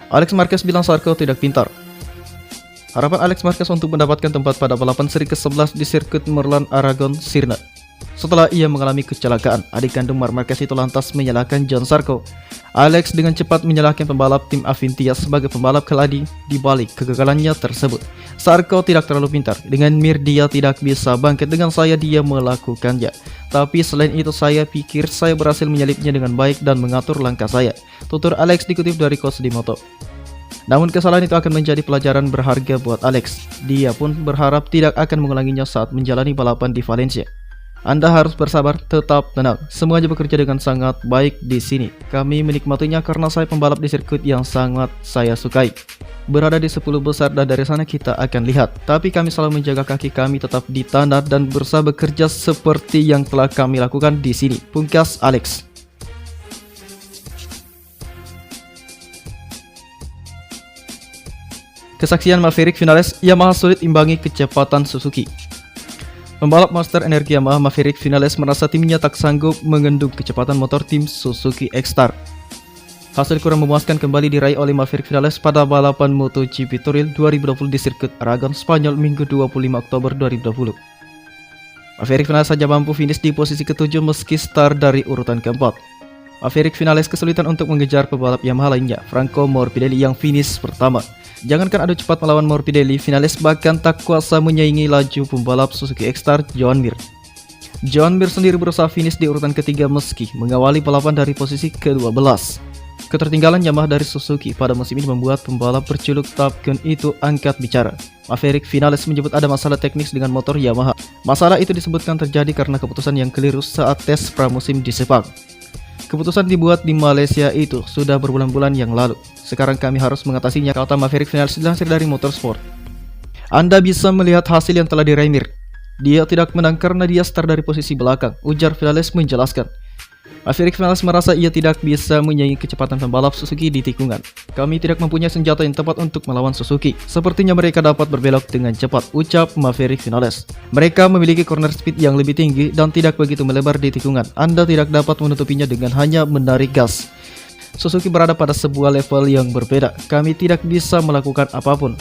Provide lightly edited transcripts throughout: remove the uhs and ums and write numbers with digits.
Alex Marquez bilang Sarko tidak pintar. Harapan Alex Marquez untuk mendapatkan tempat pada balapan seri ke-11 di sirkuit Merlan Aragon sirna. Setelah ia mengalami kecelakaan, adik kandung Marc Marquez itu lantas menyalahkan Johann Zarco. Alex dengan cepat menyalahkan pembalap tim Avintia sebagai pembalap keladi di balik kegagalannya tersebut. Zarco tidak terlalu pintar, dengan Mir dia tidak bisa bangkit, dengan saya dia melakukannya. Tapi selain itu saya pikir saya berhasil menyalipnya dengan baik dan mengatur langkah saya, tutur Alex dikutip dari Coach Moto. Namun kesalahan itu akan menjadi pelajaran berharga buat Alex. Dia pun berharap tidak akan mengulanginya saat menjalani balapan di Valencia. Anda harus bersabar, tetap tenang. Semuanya bekerja dengan sangat baik di sini. Kami menikmatinya karena saya pembalap di sirkuit yang sangat saya sukai. Berada di 10 besar dan dari sana kita akan lihat. Tapi kami selalu menjaga kaki kami tetap di tanah dan berusaha bekerja seperti yang telah kami lakukan di sini. Pungkas Alex. Kesaksian Maverick Vinales, Yamaha sulit imbangi kecepatan Suzuki. Pembalap Monster Energi Yamaha Maverick Vinales merasa timnya tak sanggup mengendung kecepatan motor tim Suzuki X-Star. Hasil kurang memuaskan kembali diraih oleh Maverick Vinales pada balapan MotoGP Toril 2020 di sirkuit Aragon, Spanyol, Minggu 25 Oktober 2020. Maverick Vinales saja mampu finish di posisi ke-7 meski start dari urutan keempat. Maverick Vinales kesulitan untuk mengejar pebalap Yamaha lainnya, Franco Morbidelli yang finish pertama. Jangankan adu cepat melawan Morbidelli, Vinales bahkan tak kuasa menyaingi laju pembalap Suzuki X-Star Joan Mir. Joan Mir sendiri berusaha finish di urutan ketiga meski mengawali balapan dari posisi ke-12. Ketertinggalan Yamaha dari Suzuki pada musim ini membuat pembalap berjuluk Top Gun itu angkat bicara. Maverick Vinales menyebut ada masalah teknis dengan motor Yamaha. Masalah itu disebutkan terjadi karena keputusan yang keliru saat tes pramusim di Sepang. Keputusan dibuat di Malaysia itu sudah berbulan-bulan yang lalu. Sekarang kami harus mengatasinya, kata Maverick Vinales dilansir dari Motorsport. Anda bisa melihat hasil yang telah diraih Mir. Dia tidak menang karena dia start dari posisi belakang, ujar Vinales menjelaskan. Maverick Vinales merasa ia tidak bisa menyaingi kecepatan pembalap Suzuki di tikungan. Kami tidak mempunyai senjata yang tepat untuk melawan Suzuki. Sepertinya mereka dapat berbelok dengan cepat, ucap Maverick Vinales. Mereka memiliki corner speed yang lebih tinggi dan tidak begitu melebar di tikungan. Anda tidak dapat menutupinya dengan hanya menarik gas. Suzuki berada pada sebuah level yang berbeda. Kami tidak bisa melakukan apapun.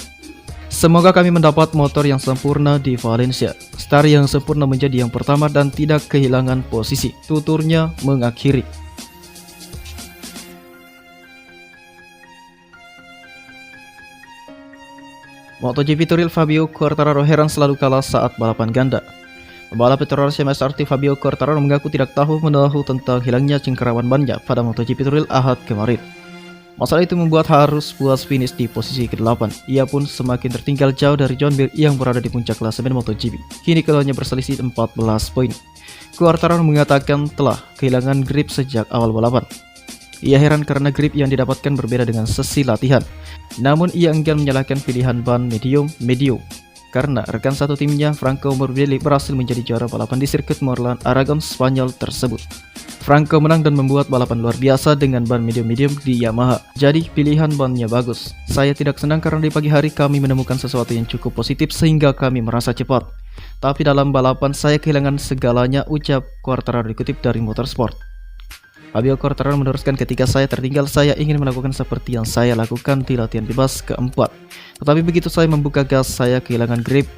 Semoga kami mendapat motor yang sempurna di Valencia. Star yang sempurna menjadi yang pertama dan tidak kehilangan posisi, tuturnya mengakhiri. MotoGP Toril Fabio Quartararo heran selalu kalah saat balapan ganda. Pembalap Petronas MSRT Fabio Quartararo mengaku tidak tahu menahu tentang hilangnya cengkerawan bannya pada MotoGP Toril Ahad kemarin. Masalah itu membuat harus puas finish di posisi ke-8. Ia pun semakin tertinggal jauh dari Joan Mir yang berada di puncak klasemen MotoGP. Kini keduanya berselisih 14 poin. Quartararo mengatakan telah kehilangan grip sejak awal balapan. Ia heran karena grip yang didapatkan berbeda dengan sesi latihan. Namun ia enggan menyalahkan pilihan ban medium karena rekan satu timnya Franco Morbidelli berhasil menjadi juara balapan di sirkuit Merlan Aragon Spanyol tersebut. Franco menang dan membuat balapan luar biasa dengan ban medium di Yamaha. Jadi pilihan bannya bagus. Saya tidak senang karena di pagi hari kami menemukan sesuatu yang cukup positif sehingga kami merasa cepat. Tapi dalam balapan saya kehilangan segalanya, ucap Quartararo dikutip dari Motorsport. Fabio Quartararo meneruskan, ketika saya tertinggal saya ingin melakukan seperti yang saya lakukan di latihan bebas keempat. Tetapi begitu saya membuka gas saya kehilangan grip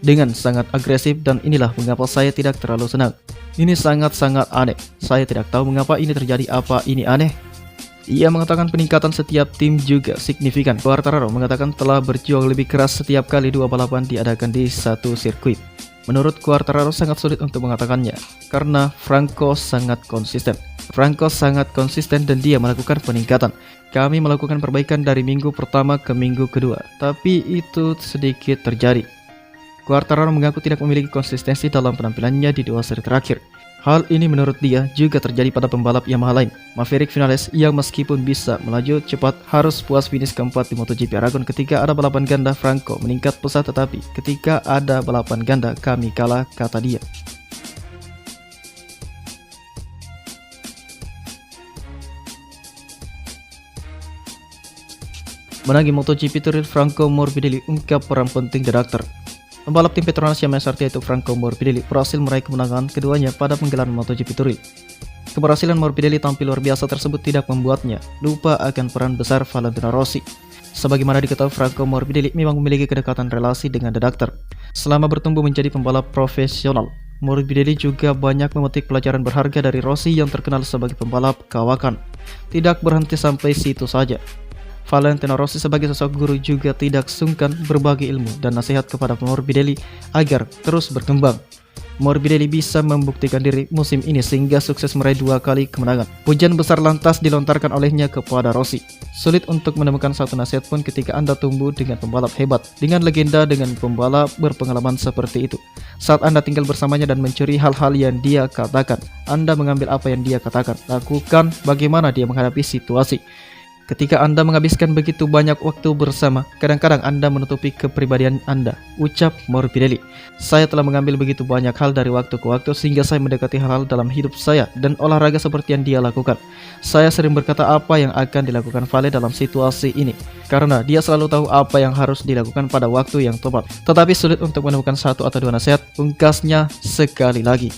dengan sangat agresif dan inilah mengapa saya tidak terlalu senang. Ini sangat-sangat aneh. Saya tidak tahu mengapa ini terjadi, apa ini aneh? Ia mengatakan peningkatan setiap tim juga signifikan. Quartararo mengatakan telah berjuang lebih keras setiap kali dua balapan diadakan di satu sirkuit. Menurut Quartararo sangat sulit untuk mengatakannya karena Franco sangat konsisten. Dan dia melakukan peningkatan. Kami melakukan perbaikan dari minggu pertama ke minggu kedua, tapi itu sedikit terjadi. Quartararo mengaku tidak memiliki konsistensi dalam penampilannya di dua seri terakhir. Hal ini menurut dia juga terjadi pada pembalap Yamaha lain, Maverick Vinales, yang meskipun bisa melaju cepat harus puas finish keempat di MotoGP Aragon. Ketika ada balapan ganda Franco meningkat pesat, tetapi ketika ada balapan ganda kami kalah, kata dia. Menangi MotoGP Toril, Franco Morbidelli ungkap peran penting karakter. Pembalap tim Petronas Yamaha MSRT yaitu Franco Morbidelli berhasil meraih kemenangan keduanya pada penggelaran MotoGP Toril. Keberhasilan Morbidelli tampil luar biasa tersebut tidak membuatnya lupa akan peran besar Valentino Rossi. Sebagaimana diketahui, Franco Morbidelli memang memiliki kedekatan relasi dengan The Doctor. Selama bertumbuh menjadi pembalap profesional, Morbidelli juga banyak memetik pelajaran berharga dari Rossi yang terkenal sebagai pembalap kawakan. Tidak berhenti sampai situ saja, Valentino Rossi sebagai sosok guru juga tidak sungkan berbagi ilmu dan nasihat kepada Morbidelli agar terus berkembang. Morbidelli bisa membuktikan diri musim ini sehingga sukses meraih 2 kali kemenangan. Pujian besar lantas dilontarkan olehnya kepada Rossi. Sulit untuk menemukan satu nasihat pun ketika Anda tumbuh dengan pembalap hebat, dengan legenda, dengan pembalap berpengalaman seperti itu. Saat Anda tinggal bersamanya dan mencuri hal-hal yang dia katakan, Anda mengambil apa yang dia katakan, lakukan bagaimana dia menghadapi situasi. Ketika Anda menghabiskan begitu banyak waktu bersama, kadang-kadang Anda menutupi kepribadian Anda, ucap Morbidelli. Saya telah mengambil begitu banyak hal dari waktu ke waktu sehingga saya mendekati hal-hal dalam hidup saya dan olahraga seperti yang dia lakukan. Saya sering berkata apa yang akan dilakukan Vale dalam situasi ini, karena dia selalu tahu apa yang harus dilakukan pada waktu yang tepat. Tetapi sulit untuk menemukan satu atau dua nasihat, pungkasnya sekali lagi.